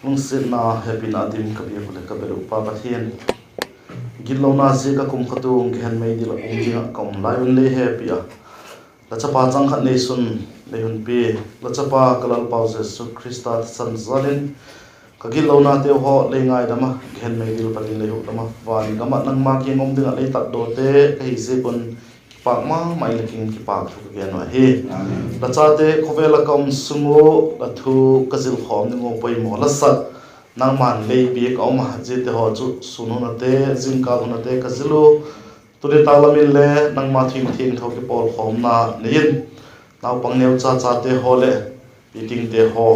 lung sit na happy na dim kabi ko le kaberu pa pathian gilo na je ka kum khatu gen mai dil ong kom lion le happy a la chapa chang khat nei sun le hun pi la chapa kalal pause su krista san zalin ka gilo na te ho le ngai dama gen mai dil pali le hu dama wan gama nang ma ki ngom ding le tak do te ka hi se kon pak ma mai le king ki pak thu gen wa he la cha te khowela kom sungo la thu kazil khom ni ngo poi mo la sat nang man le bi ka ma je te ho chu sunu na te jing ka na te kazilu tu de ta la min le nang ma thing thing tho ki pol khom na nin naw pang neu cha cha te ho le meeting te ho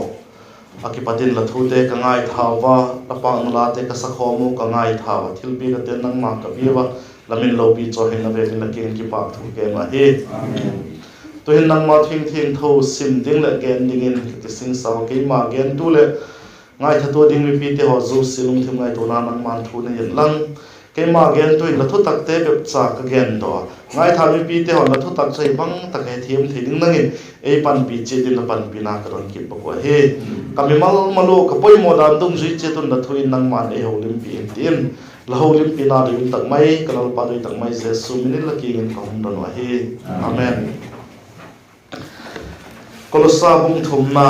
akipatin la thu te ka ngai thawa la pang la te ka sa khomu ka ngai thawa thil bi ka te nang ma ka bi wa lamin lo bi cho hin la ve la ken ki pak thu ke ma he to hin nang ma thing thing tho sim ding la gen ding in ki sing sa ke ma gen tu le ngai tha to ding mi pi te ho zu silum thim ngai to na nang man thu na yen lang ke ma gen tu la thu tak te be cha ka gen do ngai tha mi pi te ho la thu tak chai bang tak he thiam thing nang in e pan pi che din la pan pi na ka ron ki pa ko he kami mal malo ka poi mo dan dung zui che tun la thu in nang man e ho lim pi in tin la ho lim pi na rim tak mai kalal pa doi tak mai jesu min la ki in ka hum don wa he amen kolosa bung thum na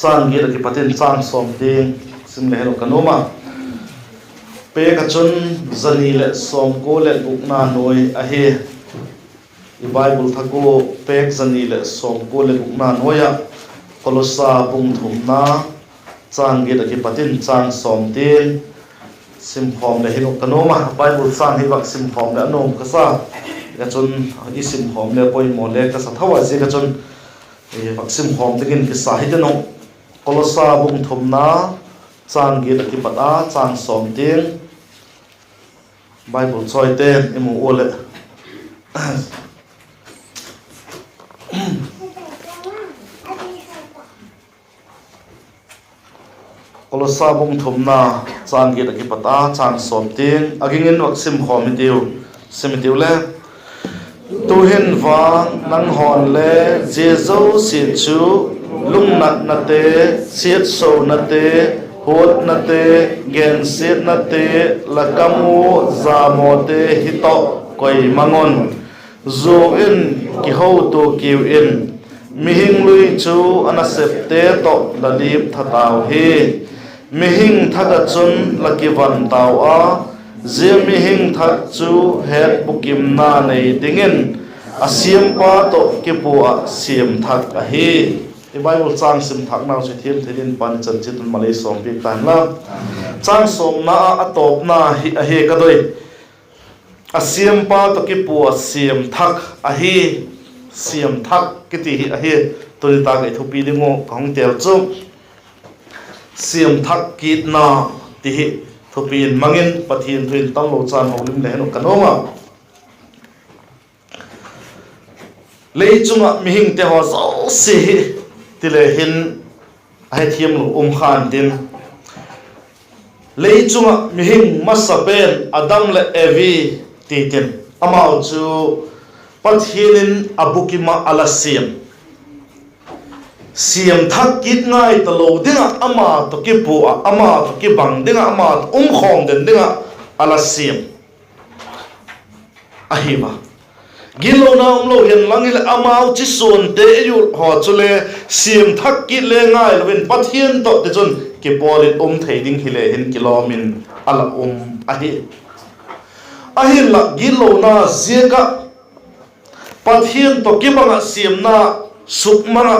chan gi ki patin chan som ding sim le helo kanoma pe ka chun zani le som ko le buk na noi a he i bible thako pe zani le som ko le buk na noya kolosa bung thum na chan gi ki patin chan som ding sim phom le helo kanoma bible chan hi wak sim phom le anom ka sa ka chun i sim phom le poi mo le ka sa thawa je ka chun e wak sim phom tegin ki sa hi de no kolosa bung thum na chan gi ki pata chan som ding bible choi te emu ole kolosa bung thum na chan gi ki pata chan som ding agingin wak sim khom sim tiu le tu hin wang nang hon le jesu si chu lung nat na te siet so na te hot na te gen siet na te lakamu za mo te hito koi mangon zo in ki ho to kiu in mihing lui chu anasep te to lalip thatau he mihing thada chun lakiwan taw a je mihing thak chu het bukim na nei dingin asiam pa to ki pu a siam thak a he the bible chang sim thak naw se thil thilin pan chan chitun malai som pi tan la chang som na atop na hi a he ka doi asiam pa to ki pu a siam thak a he siam thak ki ti hi a he to ta ga thu pi dingo kong tel chu siam thak kit na ti hi thu pi mangin pathin thrin tam lo chan ho lim le no kanoma leichunga mihing te ho zo si tile hin ai thiam lo khan din leichunga mihing masapen adam le evi titin amau chu pathinin abukima alasiam siam thak kit ngai to lo dinga ama to ki pu ama to ki bang dinga ama khom den dinga alasiam ahiba gilo na lo hen langil amau chi son te yu ho chule siam thak ki le ngai lovin pathian to te chun ki polit theiding hile hin kilomin ala ahi la gilo na zeka pathian to ki banga siam na sukmana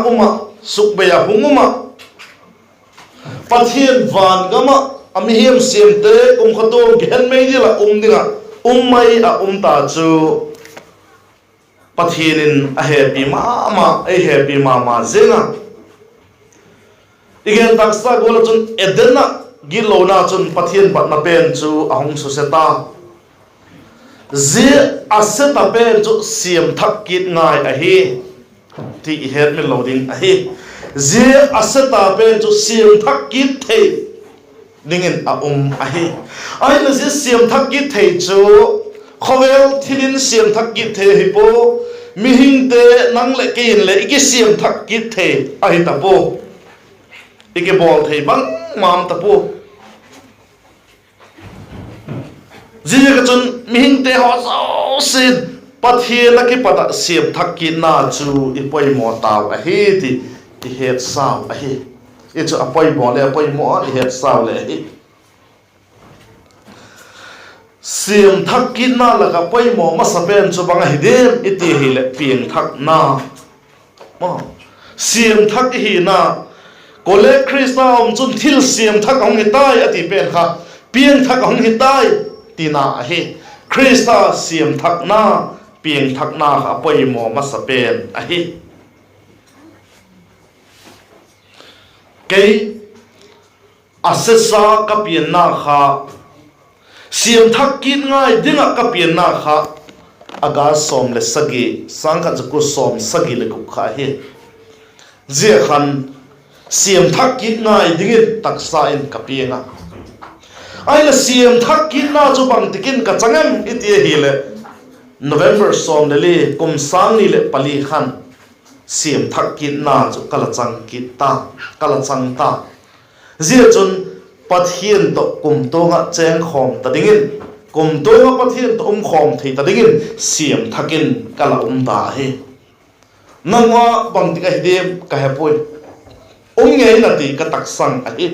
sukbeya hunguma pathian van gama amihim siam te khato gen mei dila dinga mai a ta chu pathinin a happy mama a happy mama zenga igen taksa gola chun edenna gilona chun pathin batna pen chu ahung suseta ze aseta pen chu siam thak kit ngai a hi ti her me loading a hi ze aseta pen chu siam thak kit the dingin a a hi ai na ze siam thak kit the chu khovel thilin siam thak kit the hi po mihing te nang le kin le ki siam thak ki the ai ta po ike bol thei bang mam tapu zia ka chun mihing te ho so sin pathia na ki pata siam thak ki na chu ipoi mo taw a hi ti het saw a hi e chu apoi mo le apoi mo i het saw le hi siam thak ki na la ka poi mo ma sapen chu bang hi dem iti hi le pieng thak na ma siam thak hi na kole krishna om chun thil siam thak ong hi tai ati pen kha pieng thak ong hi tai ti na hi krishna siam thak na pieng thak na kha poi mo ma sapen a hi cái asesa ka pian na kha siam thak kin ngai dinga ka pian na kha aga som le sagi sang ka ku som sagi le ku kha he je khan siam thak kin ngai dingin taksa in ka pianga ai la siam thak kin na chu bang tikin ka changam itie hi le November som le kum sang ni le pali khan siam thak kin na chu kala chang ki ta kala chang ta zia chun pathian to kum to nga cheng khom ta dingin kum to nga pathian to khom thei ta dingin siam thakin kala da he nangwa bang ti ka hidem ka hepoi nge na ti ka tak sang a hi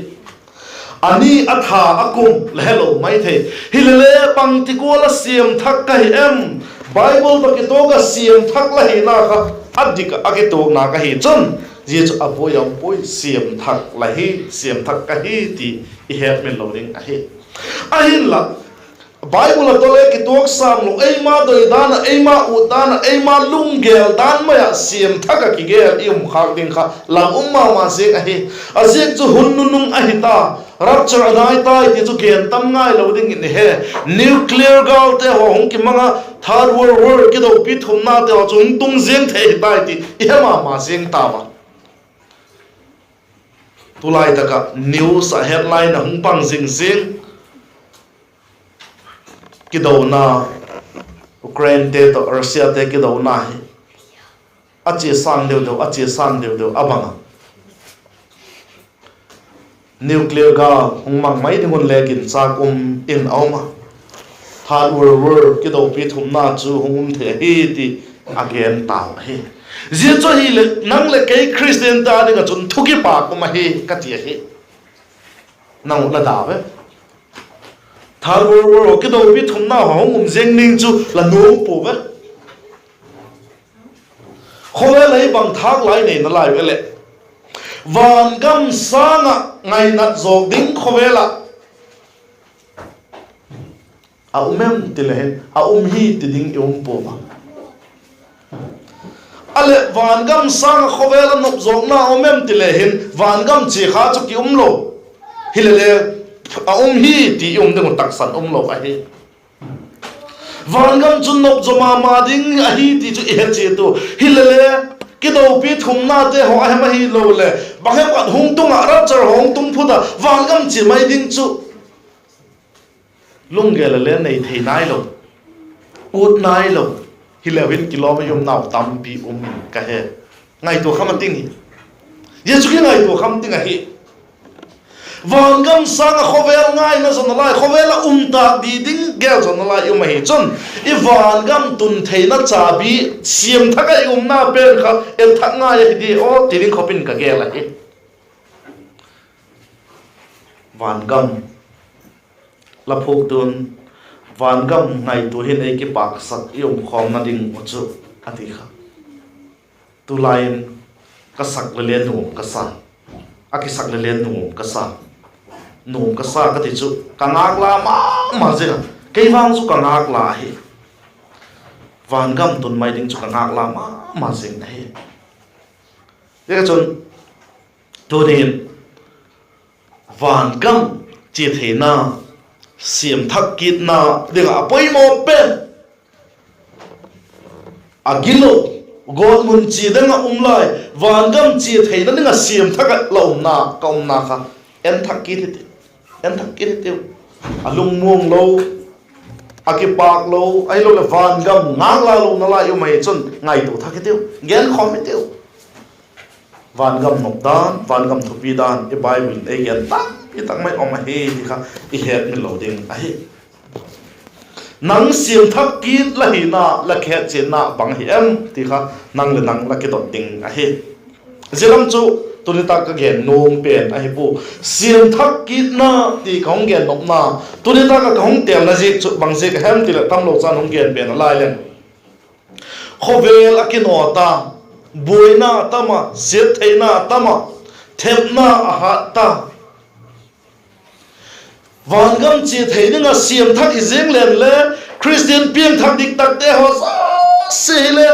ani atha akum le hello mai the hilele bang ti ko la siam thak ka hi em Bible to ki to ga siam thak la hi na kha adika age to na ka hi chun ji chu apoi am poi siam thak la hi siam thak ka hi ti I het men loading a hi a hin la Bible to le ki to sam lo ei ma doi dan ei ma u dan ei ma lung gel dan ma ya siam thak ki gel im khak ding kha la umma ma se a hi a se chu hun nung a hi ta rapture dai tai ti chu gen tam ngai loading in he nuclear gal te ho hong ki manga third world war ki do pi thum na te ho chung tung zeng thei tai ti I ma zeng ta ba tulai taka news a headline a hung pang zing zing ki do na Ukraine te to Russia te ki do na hi a che sang deu abanga nuclear ga hung mang mai dingun lekin cha kum in auma third world war ki do pi thum na chu hungum the hi ti again ta hi zia cho hi le nang le kai Christian ta ni ga chun thuki pa ko ma hi ka ti hi nang la da ve third world war ki do pi thum na hongum zeng ning chu la no pu ve khole lai bang thak lai nei na lai ve le van gam sanga ngai nat zok ding khowela a umem tilehen a hi ti ding po ba ale van gam sanga khowela nop zok na umem tilehin van gam chi kha chu ki lo hilele a hi ti ding taksan lo a hi van gam chun nop zoma ma ding a hi ti chu e che tu hilele ki do pi thum na te ho a ma hi lo le bang he pat hung tung a ra char hong tung phuda van gam chi mai ding chu lung ge le nei thei nai lo ut nai lo 11 kilometer naw tam pi ka he ngai to kham ting ye chu ki ngai to kham ting a hi van gam sang khovel ngai na zon lai khovela ta bi ding gel zon lai hi chon I van gam tun thei na cha bi siam thaka na pen kha el thak ngai hi di o tiring khopin ka gel hi van gam la phok tun van gam ngai tu hin ei ki pak sak khom na ding chu ati kha tu lain ka sak le len nu ka sa aki sak le len nu ka sa num ka sa ka ti chu ka ngak la ma je kei wang chu ka ngak la hi van gam tun mai ding chu ka ngak la ma je hi ye chon to din van gam chi the na siam thak kit na de ga poi mo pen agilo god mun chi danga lai van gam chi the na nga siam thak la na ka na kha en thak kit te alung muang lo aki pak lo ai lo le van gam ngang la lo na la yu mai chun ngai to thak te gen khom te van gam nok dan van gam thupi dan e bible e gen tak i tak mai om he ti kha i het min lo ding a he nang siam thak ki la hi na la khe chen na bang hi em ti kha nang le nang la ke dot ding a he zelam chu tunita ka gen nong pen a hi pu siam thak ki na ti khong gen nok na tunita ka khong tel na ji chu bang je ka hem ti la tam lo chan hong gen pen lai len khovel akinota boina tama zetheina tama thepna aha ta vangam chi theidinga siam thak hi jeng len le christian piang thak dik tak te ho se le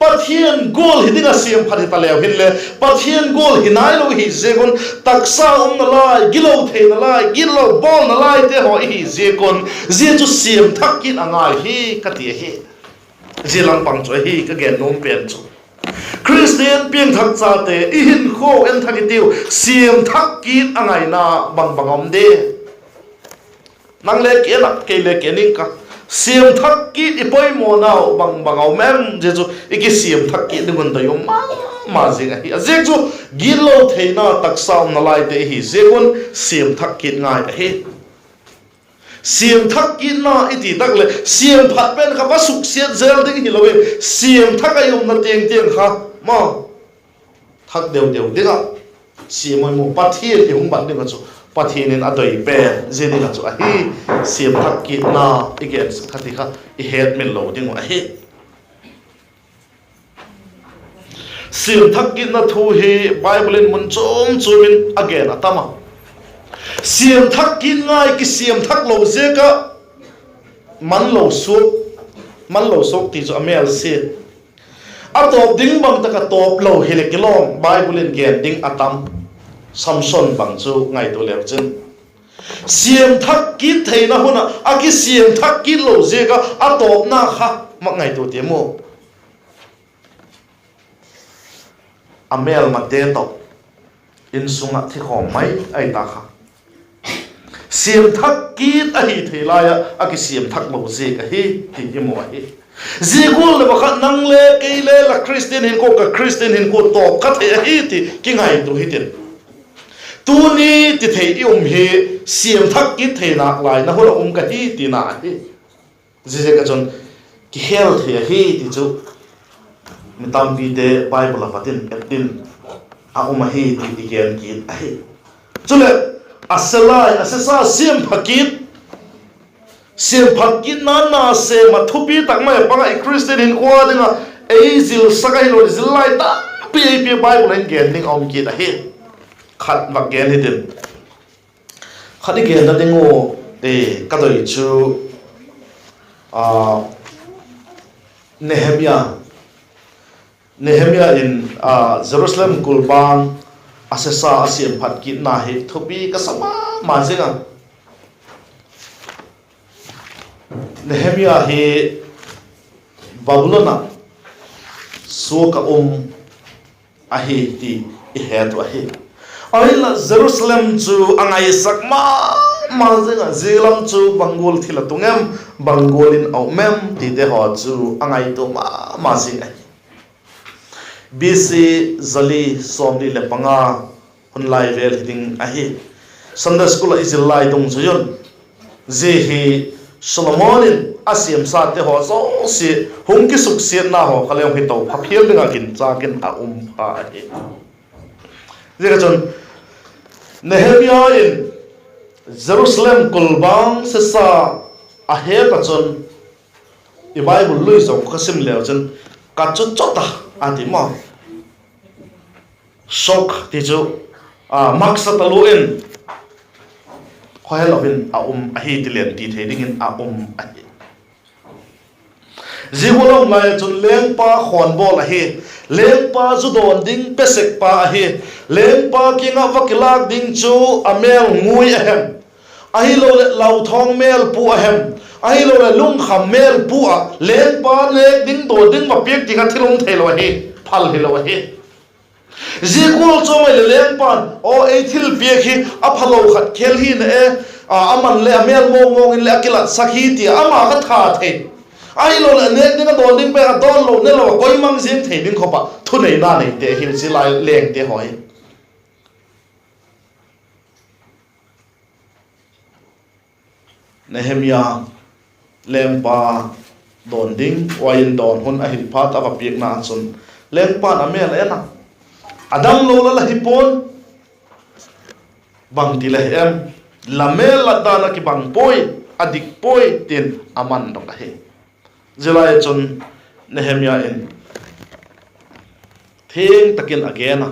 pathian gol hidinga siam phari ta lew hin le pathian gol hinai lo hi zegon taksa na lai gilo the na lai gilo bol na lai te ho hi zegon je chu siam thak kin angai hi ka ti hi zilang pang choi hi ka gen nom pen chu christian piang thak cha te i hin kho en thak tiu siam thak kin angai na bang bangom de nang le ke na ke le ke ning ka siam thak ki ipoi mo nau bang bangau mem je chu iki siam thak ki dungun da yom ma jinga hi je chu gilo theina taksa na lai te hi jegun siam thak ki ngai he siam thak ki na iti tak le siam phat pen ka ba suk siat zel ding hi lowe siam thak ayum na teng teng kha ma thak deu deu dinga siam mo pathi ti hung ban ding chu pathin adoi pe jeni ka chu a hi siam thak ki na igen khati kha I het min lo ding a hi siam thak ki na thu hi bible in mun chom chumin again atama siam thak ki ngai ki siam thak lo je ka man lo sok ti chu amel se a top ding bang ta ka top lo hele kilom bible in gen ding atam samson bang chu ngai to lew chen siam thak ki theina huna a ki siam thak ki lo je ka a top na kha ma ngai to te mo amel ma te to in sunga thi khom mai ai ta kha siam thak ki a hi theilaya a ki siam thak lo je ka hi ti mo hi zigul le bakha nang le ke le la christian hin ko ka christian hin ko to ka the hi ti ki ngai to hi tin tu ni ti thei hi siam thak ki theina lai na hol ka hi ti na hi je ka chon ki hel the hi ti chu mitam bi de bible la patin etin a hi ti gen ki hi chule aselai asesa siam phakit na se ma thupi tak mai panga christian in kwa dinga ezil sakai lo zilai ta pi bible in gen ning om ki da he khat va gen hitin khadi gen da dingo te kadoi chu Nehemiah in Jerusalem kulbang asesa asiam phat ki na he thupi ka sama ma jinga Nehemiah he Babylona so ka a he ti I het wa he aila Jerusalem chu angai sakma ma jinga zelam chu bangol thila tungem bangolin au mem ti de ho chu angai to ma jinga BC Zali Somni Lepanga Hunlai Vel Ding Ahi Sunday School Izilai Dong Zuyon Zehi Solomonin Asiam Sate Ho So Si Hungki Suksian Na Ho Kaleong Hito Papil Dengan Kin Zakin A Pa Ahi Zeka Chon Nehemiah in Jerusalem Kulbang Sesa Ahe Kachon I Bible Luis Of Kasim Leo Chon Kachon Chota Ati Mo Sok Tijo Maksataluin Khohelovin Ahi Dilen Ti Thedingin Ahi Ziholo Ngai Chun Lengpa Khonbol Ahi Lengpa Judon Ding Pesek Pa Ahi Lengpa Kinga Vakilak Ding Chu Amel Ngui Ahem Ahi Lo Lau Thong Mel Pu Ahem Ahi Lo Lung Kham Mel Pu A Lengpa Lek Ding Do Ding Mapiek Tinga Thilong Thelo Ahi Phal Hilo Ahi Zikul Chomai Lengpan O Ethil Pieki Aphalo Khat Kelhin Aman Le Amel Mong in Le Akilat Sakiti Ama Katha The ai lo la nek ding don ding pe don lo ne lo koi mang jing thei ding khopa thu nei na nei te hil chi lai leng te hoi Nehemia lempa don ding wain don hun a hil phat ava piek na chun lempa na mel ena adang lo la hipon bang ti le em la mel la dana ki bang poi adik poi tin aman dong he jelai chun Nehemia in theng takin agena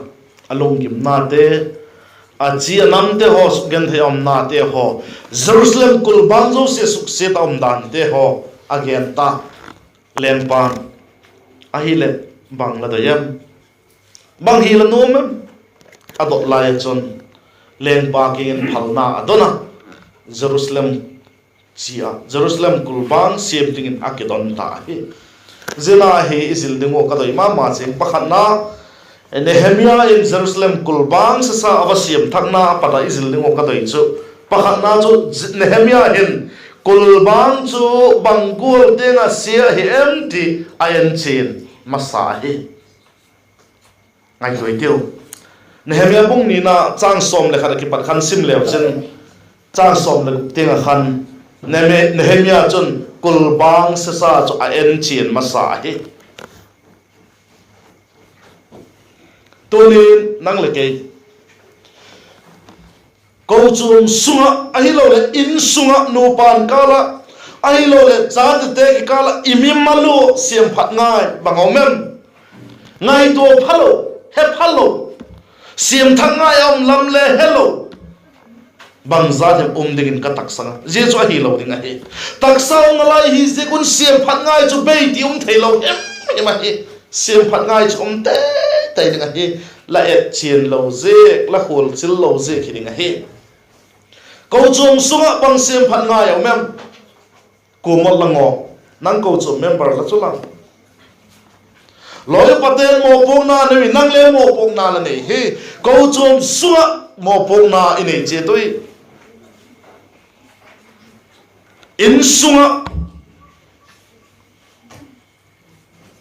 along kim na te achi anam te ho gen the om na te ho Jerusalem kul banjo se suk se ta om dan te ho again ta lempan ahile bang la doyam bang hi la nom adot lai chon lempa ki in phalna adona Jerusalem chia Jerusalem kul bang sem ding in akidon ta hi zena he isil dingo ka doi ma cheng pakhat na Nehemia in Jerusalem kulbang sa avasiam thakna pada izil ningo kadoi chu pakhat na chu Nehemia in kulbang chu bangul tenga sia hi empty ayan chin masa hi ngai doi tiu Nehemia bung ni na chang som le khar ki pat khan sim le chen chang som le tenga khan Nehemia chun kulbang sa chu ayan chin masa hi Tunin nang leke câu chung sunga ahilo le in sunga no pan kala ahilo le chat te ki kala imim malu siam phat ngai bangomem ngai to phalo he phalo siam thang ngai om lam le hello bang za dem dingin ka taksanga je chu ahilo ding ahi taksaw ngalai hi je kun siam phat ngai chu be ti thailo em ma hi siam phat ngai chu te tay ding hi la et chien lo ze la khol chil lo ze ki ding hi ko chung sunga bang siam phat ngai au mem ko mol lango nang ko chu member la chu lang loi patel mo pong na ni nang le mo pong na la nei hi ko chung sunga mo pong na ini che toi in sunga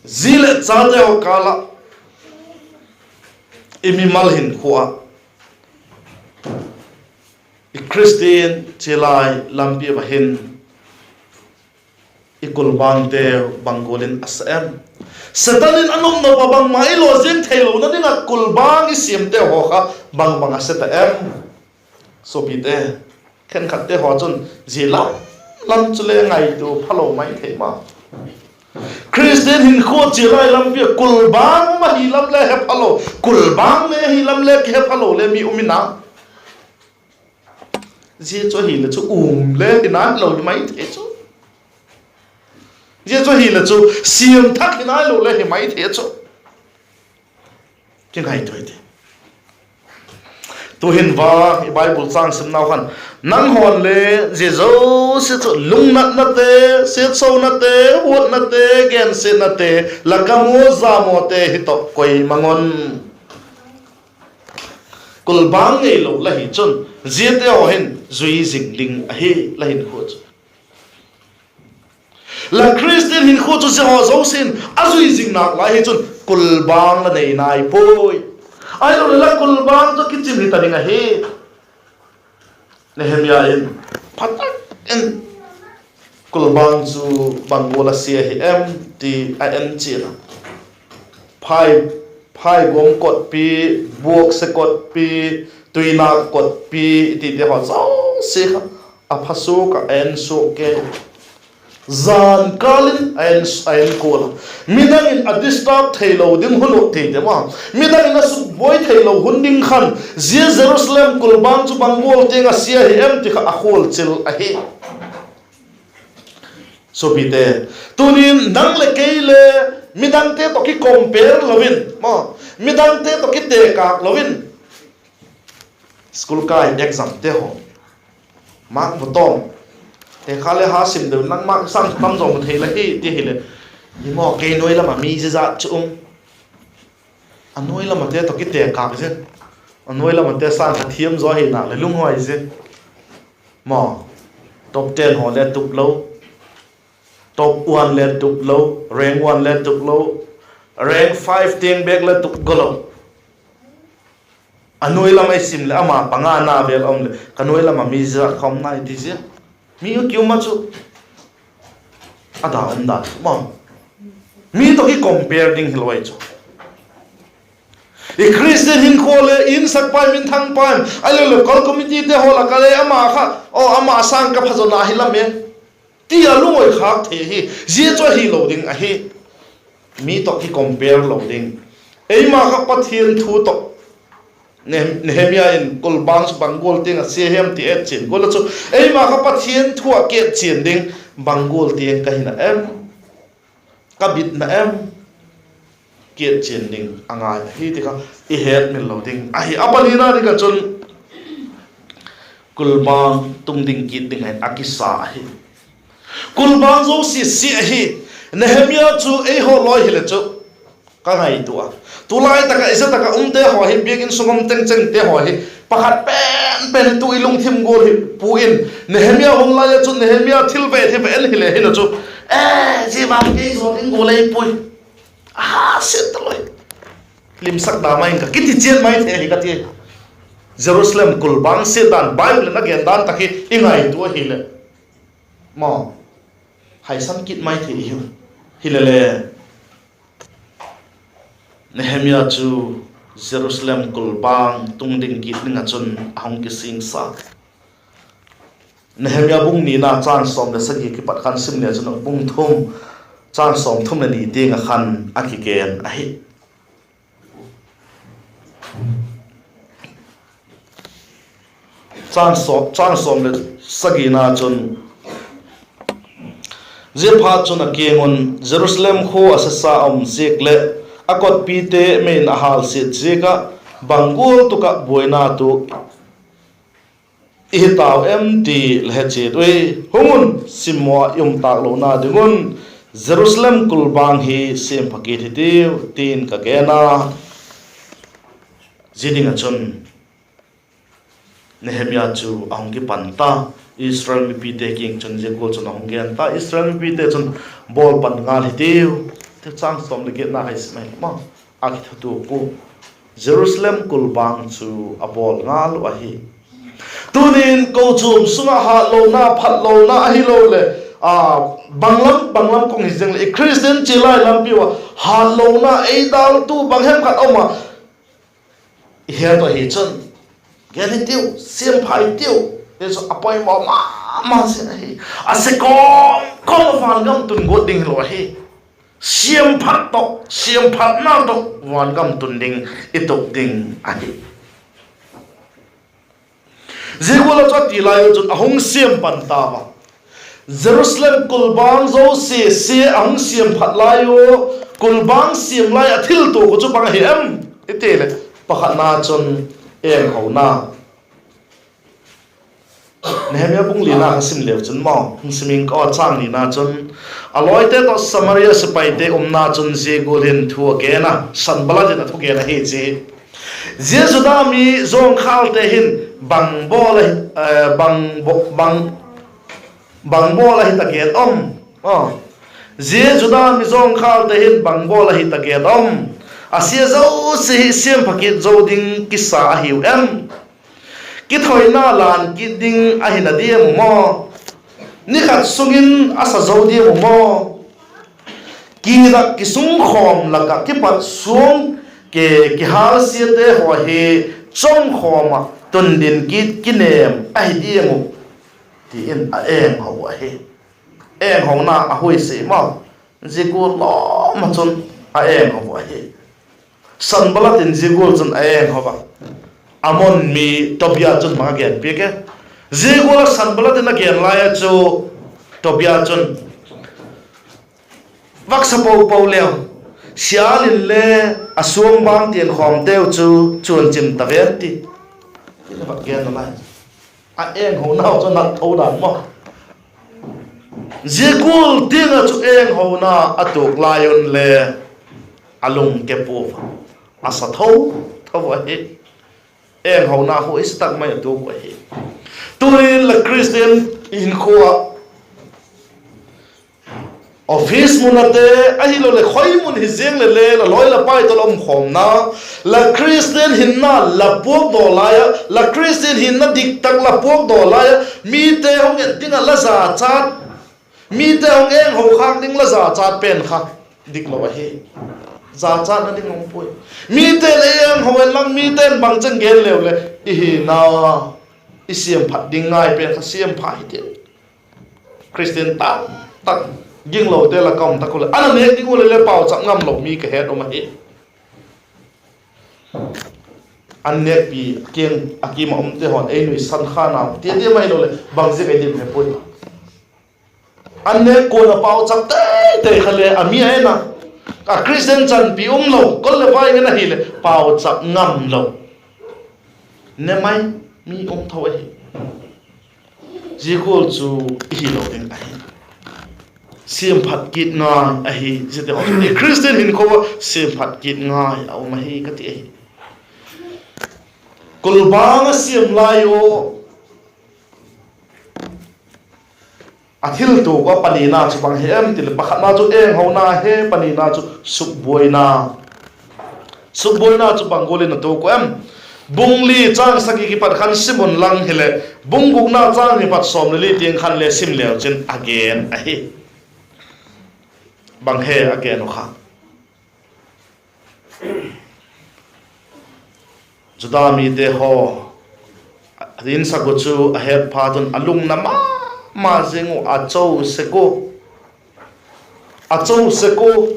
zile chate o kala imi malhin khuwa I Christian chelai lampi bahin ikul bangte bangolin asam satanin anom no babang mai lo jeng thailo na dinga kulbang isimte ho kha bang bang aseta em sopite khen khatte ho chun zila lam chule ngai tu phalo mai thema Christian hin kho chelai lampi kulbang ma hi lam le he phalo kulbang le hi lam le ke phalo le mi umina je cho hi le chu le ina lo mai the chu je cho hi le chu siam thak ina lo le hi mai the chu king hai toi de tu hin wa Bible sang sim nau khan nang hon le je zo se chu lung nat na te se so na te hot na te gen se na te lakamu za mo te hi to koi mangon kulbang ei lo la hi chun ziete o hen zui jingling a hi la hin khot la Christian hin khot zo zo sin azui jingnak la hi chun kulbang la nei nai poi ai lo la kulbang to kitchen ri taninga hi Nehemia in patak en kulbang zu bangola sia hi empty an china phai gom kot pi buok se kot pi tuina kot pi ti de ho zo se a phasu ka en so ke zan kalin en kola minang in a disturb thailo ding hulu te de ma minang in a su boy thailo hunding khan zia Jerusalem kulbang chu bangol tenga sia hi empty kha a khol chil a hi so bite tunin nang le keile midang te to ki compare lovin mo midang te to ki te ka lovin school ka exam te ho mark bottom te khale ha sim de nang mark sang tam jong the la hi ti hi le ni mo ke noi la ma mi je za chung anoi la ma te to ki te ka je anoi la ma te san ka thiam zo hi na le lung hoi je mo top 10 ho le tup lo top 1 le tuk lo rank 1 le tuk lo rank 5 ting bek le tuk golo anoi lamai sim le ama panga na bel om le kanoi lama mi za khom nai ti je mi kyu ma chu ada anda ma mi to ki compare ding hilwai chu i Christian hin khole in sak pai min thang pai ai le kol committee te hola ka le ama kha o ama sang ka phajona hilame ti alungoi khak the hi je cho hi lo ding a hi mi to ki compare lo ding ei ma kha pathian thu to Nehemia in Kulbang Bangol ting a sehem ti et chin gol chu ei ma kha pathian thu a ke chin ding Bangol ti ka hina em kabit na em ke chin ding anga hi ti ka I het min lo ding a hi apalina ri ka chun Kulbang tung ding kit ding hai akisa hi Kulbang zo si hi Nehemia chu ei ho loi hi le chu ka ngai tu a tulai taka isa taka umte ho hi biakin sungom teng teng te ho hi pakhat pen tu ilung thim gol hi puin Nehemia hon la chu Nehemia thil ve the vel hi le hi no chu ji ma ke zo ding golei pui set loi lim sak da mai ka kiti chen mai the hi ka ti Jerusalem Kulbang se dan Bible na gen dan takhi ingai tu hi le mo hai sam kit mai the hi le Nehemia chu Jerusalem Kulbang tung ding kit ninga chun ahong ki sing sa Nehemia bung ni na chan som le sagi ki pat khan sim le chun bung thum chan som thum le ni ding a khan a ki ken a hi chan som le sagi na chun je pha chun a kengon Jerusalem kho asasa zek le akot pite main ahal sit zeka bangul tuka boina tu ihtaw mt lheche doi hungun simwa yum tak lo na dingun Jerusalem Kulbang hi sem phakit hi tin ka gena jidinga chun Nehemia chu ahong ki panta Israel mi pite king chun je ko chun ahong gen ta Israel mi pite chun bol pan ngal hi te chang som le get na hai smai ma akit tu ko Jerusalem Kulbang chu abol ngal wa hi tunin ko chum sunga ha lo na phat lo na hi lo le banglam kong hijeng le Christian chilai lam piwa ha lo na ei dal tu banghem khat oma he to hi chon gani tiu sim phai tiu te so apoi ma se hi ase kom fan gam tun go ding lo hi siam phat na to wan gam tun ding itok ding ani zegola cho ti lai chun ahong siam pan ta ba Jerusalem Kulbang zo se ahong siam phat lai yo Kulbang siam lai athil to ko chu bang hi em itele pakhat na chun em ho na Nehemia bung lina sim lew chun mo siming ko chang ni na chun aloi te to Samaria sipai te na chun je golin thu ke na san bala de na thu ke na he je juda mi zong khal te hin bang bol hi ta ke juda mi zong khal te hin bang bol hi ta ke asia zo se sim phakit zo ding kisa hiu em ki thoi na lan ki ding a hina dia mo ni khat sungin asa zo dia mo ki da ki sung khom la ka ki pat sung ke ki hal sia te ho he chong khoma ton din ki nem a hi dia mo ti in a em ho wa he em ho na a hoi se mo ji ko lo ma chon a em ho wa he san bala tin ji ko chon a em ho ba amon mi tobia chun ma gen pe ke zegola sanbala de na gen laia chu tobia chun vaksa po leo sialin le asuang bang tien khom teu chu chun chim ta ven ti ina ba gen na a eng ho nau chu nat tho dan mo zegol tinga chu eng ho na atuk lion le alung ke po asa tho wa he em hầu na ho is tak mai tu ko hi tuin la Christian in khoa office munate ahi lo le khoi mun hi jeng le la loi la pai to lom khom na la Christian hinna la pok do la ya la Christian hinna dik tak la pok do la ya mi te hong en tinga la za chat mi te hong eng ho khang ding la za chat pen kha dik lo he za chat na ding ngom pui mi te le eng ho en lang mi ten bang chen gen lew le hi na isiam phat ding ngai pen kha siam phai te Christian tak tak ging lo te la kom ta ko la ana ne ding le pau chak ngam lo mi ka het o ma he an ne pi keng aki ma om te hon e nui san kha na te te mai lo le bang je ke dim he pui an ne ko na pau chak te te khale ami ai na a Christian chan pi lo kol le vai na hi le pau chak ngam lo ne mai mi thoi he ji ko chu hi lo eng ai siam phat kit nga ahi jete ho ni Christian hin ko siam phat kit nga au ma hi ka ti kul bang siam layo athil tu ko panina chu bang hem til pakhat na chu eng ho na he panina chu suk boina chu bang golin na to ko em bungli chang saki ki pat khan simon lang hele bunguk na chang ni pat som le tiang khan le sim le chen again ahi bang he again o kha judami de ho rin sa go chu a he pha don alung na ma zengu a chou seko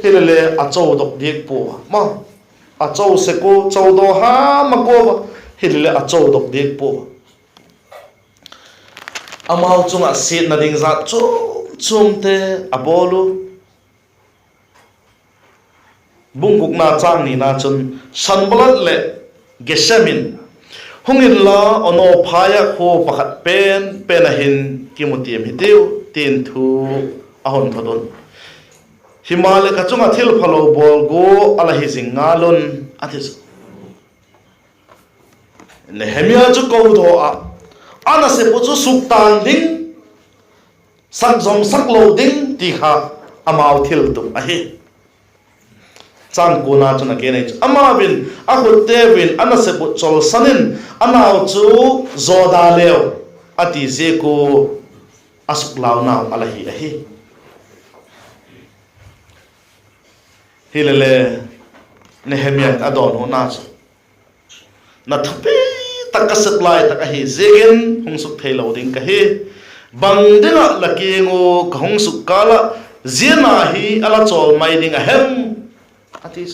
hele a chou dok dik po ma a chou seko chou do ha ma ko hele a chou dok dik po amau chunga sit na ding za chum te abolu bungkuk na chang ni na chun sanbalat le gesamin hungin la ono phaya kho pakhat pen ahin kimutiam hitiu tin thu ahon thodon himale ka chunga thil phalo bol go ala hi zingalon athis nehemia chu ko do a ana se pu chu suk tan ding sak zom sak lo ding ti kha amau thil tu ahi chan ko na chuna ke nei ama bin a khut te bin ana se pu chol sanin anau chu zoda leo ati je ko asuk law na ala hi ahi hilele nehemia adon ho na chu na thape takasat lai takahi zegen hungsuk thelo ding ka hi bangdela lakingo kahungsuk kala zena hi ala chol mai ding a hem atis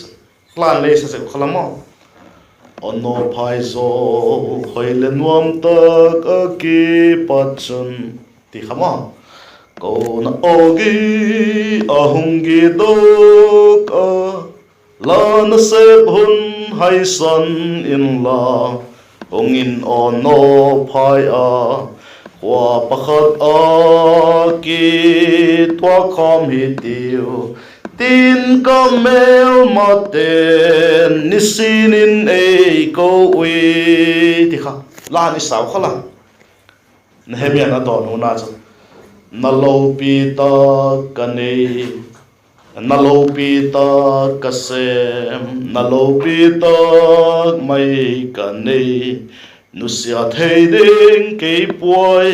plan le sa khalamo ono phai zo hoile nuam tak aki pachun ti khama ko na ogi ahungi do ka la na se bhun hai san in la ongin ono phai a wa pakhat a ki twa khom hi tiu tin ka mel maten nisinin ei ko wi ti kha la ni saw khala nehemia na don una cha na lo pi ta kanei na lo pi ta kasem na lo pi ta mai kanei nu sia thei ding ke poi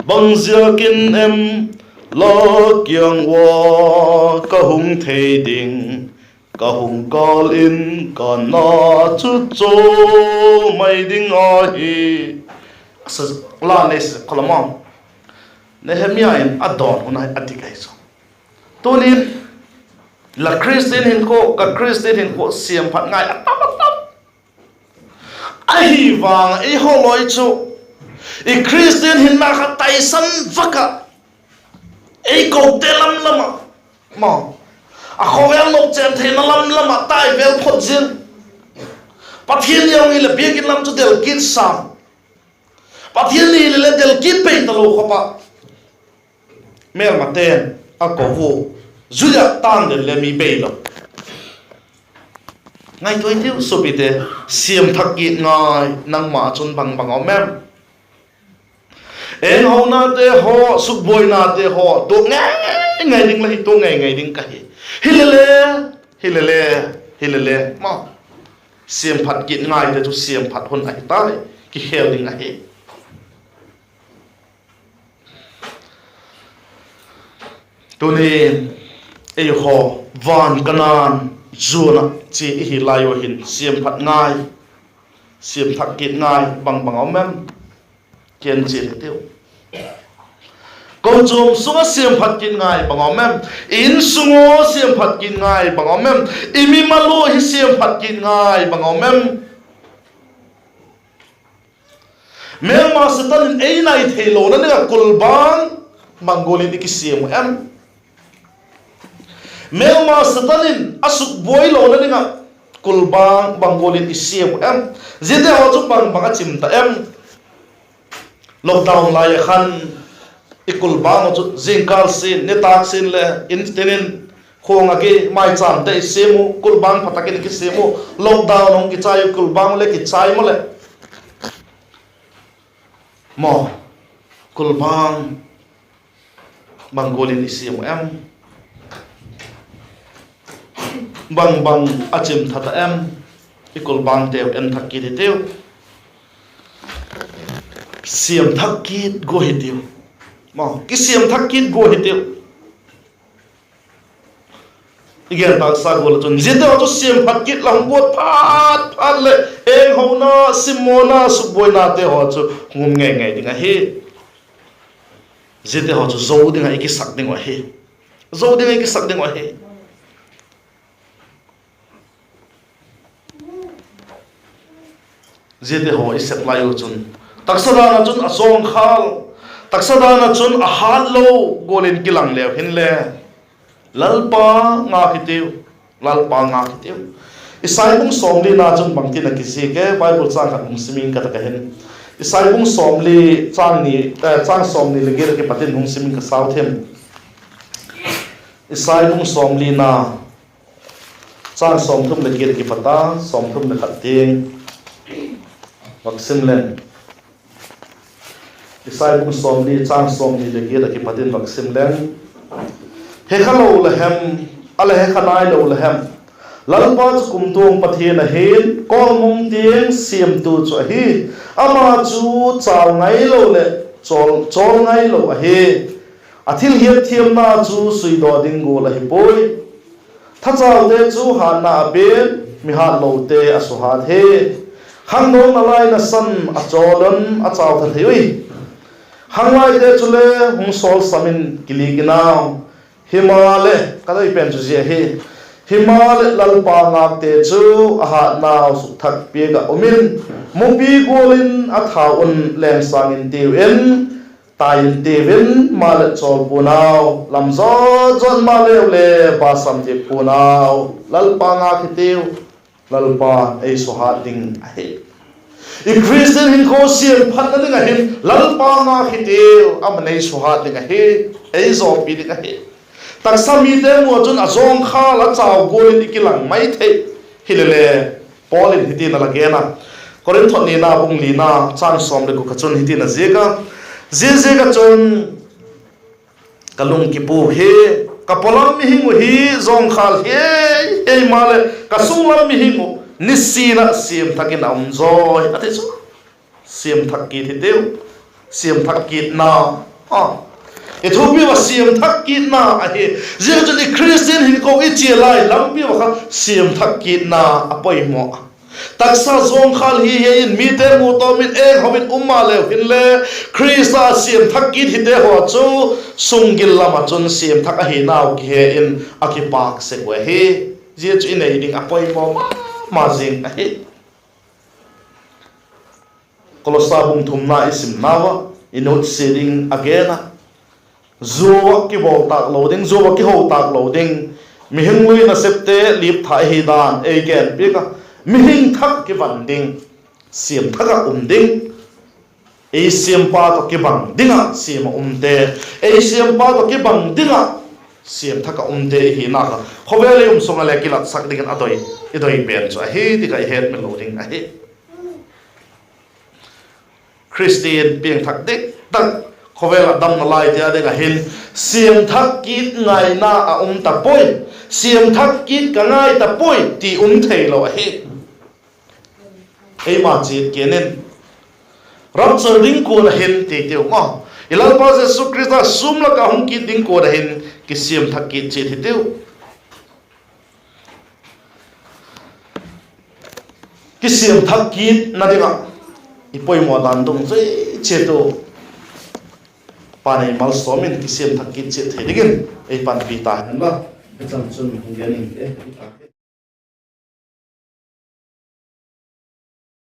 bang zia kin em lo kyang wa ka hung thei ding ka hung kal in ka na chu cho mai ding a hi sa la les kolama nehemia in adon unai atikai so tonin la Christian hin ko ka Christian hin ko siam phat ngai atap ai wang ai ho loi chu i Christian hin na kha tai san vaka ei ko telam lama ma a khoyang nok chen the na lam lama tai vel phot jin pathian yong ile biakin lam chu del kit sam pathian ni le del kit pe ta lo khopa mer maten a ko hu zuya tan de le mi pe lo ngai toi tiu supite siam thak ki ngai nang ma chun bang bang om mem eng ho na te ho suk boy na te ho to ngai ding la hi to ngai ding ka hi hilele ma siam phat kit ngai te tu siam phat hon ai tai ki hel ding ai tu ni ei ho van kanan zuna chi hi layo hin siam phat ngai siam thak kit ngai bang omem ken chi teu câu chum sunga siam phat kit ngai bang omem in sungo siam phat kit ngai bang omem imi malu hi siam phat kit ngai bang omem mel ma satan ei nai thelo na nga kulbang mangolin ki siam em mel ma satanin asuk boy lo na nga kulbang bangolin isiam em zide ho chu bang chimta em lockdown lai khan ikulbang chu jingkal sin netak sin le instenin khong age mai cham te semu kulbang phatakin ki semu lockdown ong ki chai kulbang le ki chai mo le mo kulbang bangolin isiam em bang achim thata em ikul bang teu en thakki de teu siam thakki go hi teu mo ki siam thakki go hi teu igen ta sa go la chon jete ho siam thakki lang go phat le eng ho na simona suboi na te ho chu ngum ngai dinga he jete ho chu zo dinga iki sak ding wa he zo dinga iki sak ding wa he zete ho isep layo chun taksadana chun asong khal taksadana chun a hat lo golin kilang le hin le lalpa nga khiteu isai bung somli na chun bangti na kisi ke bible chang khat muslimin ka ta hen isai bung somli chang somni le ger ke patin muslimin ka southem isai bung somli na chang som thum le ger ke pata som thum le khat ting vaccine len isai bung somli chang somni le ger ke patin vaccine len he khalo la hem ala he khanai lo la hem lalpa kum tong pathian a hen kol mong tieng siam tu chu hi ama chu chaw ngai lo le chol ngai lo a he athil hiat thiam na chu sui do ding go la hi poi tha chaw te chu han na ben mi ha lo te a su ha he hang no na lai na san a cholan a chaw tha thei hang lai te chu le hung sol samin kili ginao himale kadai pen chu je he himale lalpa ngak te chu aha naw su thak pe ga omin mopi golin a thaun lem sangin tewen tayin tewen mal chol punaw lamzo jon male le basam te punaw lalpa ngak tew lalpa ei so ha ding a he i christian hin ko sian phat na ding a hin lalpa ngak tew amnei so ha ding a he ei zo pi ding a he taksami te mo chun azong kha la chaw golin ikilang mai the hilele polin hitin la gena korin thoni na bung li na chang som le ko khachun hitin a zega ga chun kalung ki pu he kapolam mi hingu hi zong khal he ei male kasunglam mi hingu nisina sim thakin am zoi ate chu sim thakki thiteu sim thakki na ethopi wa siam thakki na a he jejuni christian hin ko i chelai lampi wa kha siam thakki na apoi mo taksa zong khal hi he in mi te mu to min ek homin umma le hin le krista siam thakki hite ho chu sungil lama chun siam thak a hi naw ki he in akipak se we he je chu in ei ding apoi mo ma jing a he kolosa bung thumna isim nawa inot seding agena zuwa ki bol tak loading zuwa ki ho tak loading mihing lui na septe lip tha hi dan again pika mihing thak ki vanding siam thaka umding e siam pa to ki bang dinga siam umte e siam pa to ki bang dinga siam thaka umte hi na ka khobele songa le ki lat sak ding adoi ben cho hi ti ka head me loading a hi christian piang thak dik tak khovel dam na lai te ade ga hin siam thak kit ngai na a ta poi siam thak kit ka ngai ta poi ti thei lo he ei ma chi kenen rapture ding ko na hin te te ma ilal pa se su krista sum la ka hum ki ding ko da hin ki siam thak ki che te teu ki siam thak ki na de ga ipoi mo dan dong che che to pa nei mal somin ki siam thak ki che the digin ei pan pi ta han ba cham chun hung gen e